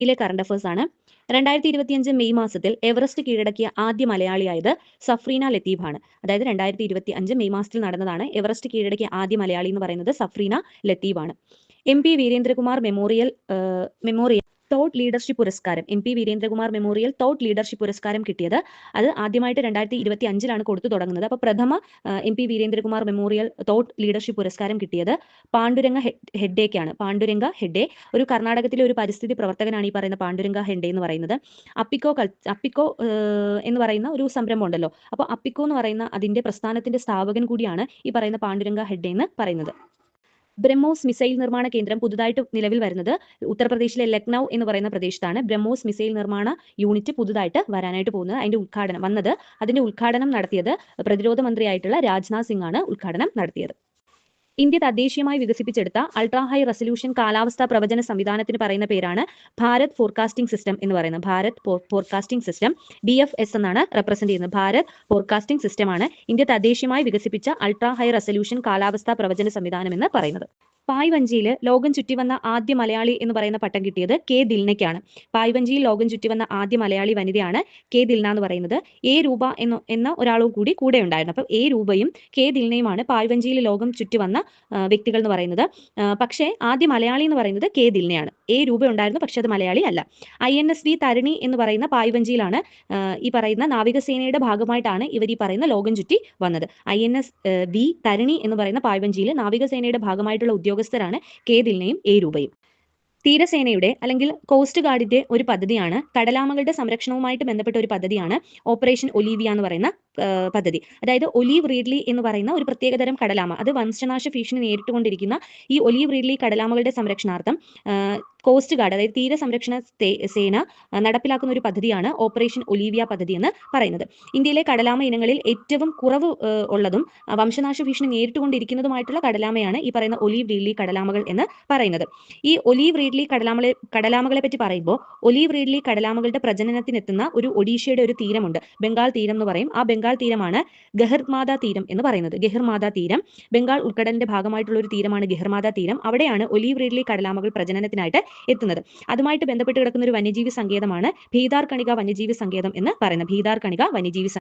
ിലെ current affairs ആണ്. 2025 May മാസത്തിൽ Everest കീഴടക്കിയ ആദ്യ മലയാളിയായത് സഫ്രീന ലത്തീഫാണ്. അതായത് 2025 മെയ് മാസത്തിൽ നടന്നതാണ്. എവറസ്റ്റ് കീഴടക്കിയ ആദ്യ മലയാളി എന്ന് പറയുന്നത് സഫ്രീന ലത്തീഫാണ്. MP Veerendrakumar memorial thought leadership പുരസ്കാരം MP Veerendrakumar memorial thought leadership പുരസ്കാരം കിട്ടിയത് അത് ആദ്യമായിട്ട് 2025 കൊടുത്തു തുടങ്ങുന്നത്. അപ്പോൾ പ്രഥമ MP Veerendrakumar memorial thought leadership പുരസ്കാരം കിട്ടിയത് പാണ്ഡുരംഗ ഹെഡ്ഡേക്കാണ്. പാണ്ഡുരംഗ ഹെഡ്ഡെ ഒരു കർണാടകത്തിലെ ഒരു പരിസ്ഥിതി പ്രവർത്തകനാണ് ഈ പറയുന്ന പാണ്ഡുരംഗ ഹെഡ്ഡെ എന്ന് പറയുന്നത്. അപ്പിക്കോ എന്ന് പറയുന്ന ഒരു സംരംഭം ഉണ്ടല്ലോ. അപ്പോൾ അപ്പിക്കോ എന്ന് പറയുന്ന അതിന്റെ പ്രസ്ഥാനത്തിന്റെ സ്ഥാപകൻ കൂടിയാണ് ഈ പറയുന്ന പാണ്ഡുരംഗ ഹെഡ്ഡെ എന്ന് പറയുന്നത്. ബ്രഹ്മോസ് മിസൈൽ നിർമ്മാണ കേന്ദ്രം പുതുതായിട്ട് നിലവിൽ വരുന്നത് ഉത്തർപ്രദേശിലെ ലക്നൌ എന്ന് പറയുന്ന പ്രദേശത്താണ്. ബ്രഹ്മോസ് മിസൈൽ നിർമ്മാണ യൂണിറ്റ് പുതുതായിട്ട് വരാനായിട്ട് പോകുന്നത്. അതിന്റെ ഉദ്ഘാടനം നടത്തിയത് പ്രതിരോധ മന്ത്രിയായിട്ടുള്ള രാജ്നാഥ് സിംഗ് ആണ് ഉദ്ഘാടനം നടത്തിയത്. ഇന്ത്യ തദ്ദേശീയമായി വികസിപ്പിച്ചെടുത്ത അൾട്രാ ഹൈ റെസൊല്യൂഷൻ കാലാവസ്ഥാ പ്രവചന സംവിധാനത്തിന് പറയുന്ന പേരാണ് ഭാരത് ഫോർകാസ്റ്റിംഗ് സിസ്റ്റം എന്ന് പറയുന്നത്. ഭാരത് ഫോർകാസ്റ്റിംഗ് സിസ്റ്റം BFS എന്നാണ് റെപ്രസെന്റ് ചെയ്യുന്നത്. ഭാരത് ഫോർകാസ്റ്റിംഗ് സിസ്റ്റമാണ് ഇന്ത്യ തദ്ദേശീയമായി വികസിപ്പിച്ച അൾട്രാ ഹൈ റെസൊല്യൂഷൻ കാലാവസ്ഥാ പ്രവചന സംവിധാനം എന്ന് പറയുന്നത്. പായ്വഞ്ചിയിൽ ലോകം ചുറ്റിവന്ന ആദ്യ മലയാളി എന്ന് പറയുന്ന പട്ടം കിട്ടിയത് K ദിൽനയ്ക്കാണ്. പായ്വഞ്ചിയിൽ ലോകം ചുറ്റിവന്ന ആദ്യ മലയാളി വനിതയാണ് K ദിൽന എന്ന് പറയുന്നത്. A രൂപ എന്ന ഒരാളും കൂടെ ഉണ്ടായിരുന്നു. അപ്പം A രൂപയും K ദിൽനയുമാണ് പായ്വഞ്ചിയിൽ ലോകം ചുറ്റിവന്ന വ്യക്തികൾ എന്ന് പറയുന്നത്. പക്ഷേ ആദ്യ മലയാളി എന്ന് പറയുന്നത് K ദിൽനയാണ്. A രൂപ ഉണ്ടായിരുന്നു, പക്ഷെ അത് മലയാളി അല്ല. INSV തരിണി എന്ന് പറയുന്ന പായ്വഞ്ചിയിലാണ് ഈ പറയുന്ന നാവികസേനയുടെ ഭാഗമായിട്ടാണ് ഇവർ ഈ പറയുന്ന ലോകം ചുറ്റി വന്നത്. INSV തരിണി എന്ന് പറയുന്ന പായ്വഞ്ചിയിൽ നാവികസേനയുടെ ഭാഗമായിട്ടുള്ള ഉദ്യോഗസ്ഥരാണ് K ദിൽനയും A രൂപയും. തീരസേനയുടെ അല്ലെങ്കിൽ കോസ്റ്റ് ഗാർഡിന്റെ ഒരു പദ്ധതിയാണ്, കടലാമകളുടെ സംരക്ഷണവുമായിട്ട് ബന്ധപ്പെട്ട ഒരു പദ്ധതിയാണ് ഓപ്പറേഷൻ ഒലീവിയ എന്ന് പറയുന്ന പദ്ധതി. അതായത് ഒലീവ് റീഡ്ലി എന്ന് പറയുന്ന ഒരു പ്രത്യേകതരം കടലാമ, അത് വംശനാശ ഭീഷണി നേരിട്ടുകൊണ്ടിരിക്കുന്ന ഈ ഒലീവ് റീഡ്ലി കടലാമകളുടെ സംരക്ഷണാർത്ഥം കോസ്റ്റ് ഗാർഡ് അതായത് തീര സംരക്ഷണ സേന നടപ്പിലാക്കുന്ന ഒരു പദ്ധതിയാണ് ഓപ്പറേഷൻ ഒലീവിയ പദ്ധതി എന്ന് പറയുന്നത്. ഇന്ത്യയിലെ കടലാമ ഇനങ്ങളിൽ ഏറ്റവും കുറവ് ഉള്ളതും വംശനാശ ഭീഷണി നേരിട്ടുകൊണ്ടിരിക്കുന്നതുമായിട്ടുള്ള കടലാമയാണ് ഈ പറയുന്ന ഒലീവ് റീഡ്ലി കടലാമകൾ എന്ന് പറയുന്നത്. ഈ ഒലീവ് റീഡ്ലി കടലാമകളെ പറ്റി പറയുമ്പോൾ ഒലീവ് റീഡ്ലി കടലാമകളുടെ പ്രജനനത്തിനെത്തുന്ന ഒരു ഒഡീഷയുടെ ഒരു തീരമുണ്ട്, ബംഗാൾ തീരം എന്ന് പറയും. ആ ബംഗാൾ തീരമാണ് ഗഹിർമാത തീരം എന്ന് പറയുന്നത്. ഗഹിർമാത തീരം ബംഗാൾ ഉൾക്കടലിന്റെ ഭാഗമായിട്ടുള്ള ഒരു തീരമാണ് ഗഹിർമാത തീരം. അവിടെയാണ് ഒലീവ് റീഡ്ലി കടലാമകൾ പ്രജനനത്തിനായിട്ട് എത്തുന്നത്. അതുമായിട്ട് ബന്ധപ്പെട്ട് കിടക്കുന്ന ഒരു വന്യജീവി സങ്കേതമാണ് ഭീതാർകണിക വന്യജീവി സങ്കേതം എന്ന് പറയുന്നത്. ഭീതാർകണിക വന്യജീവി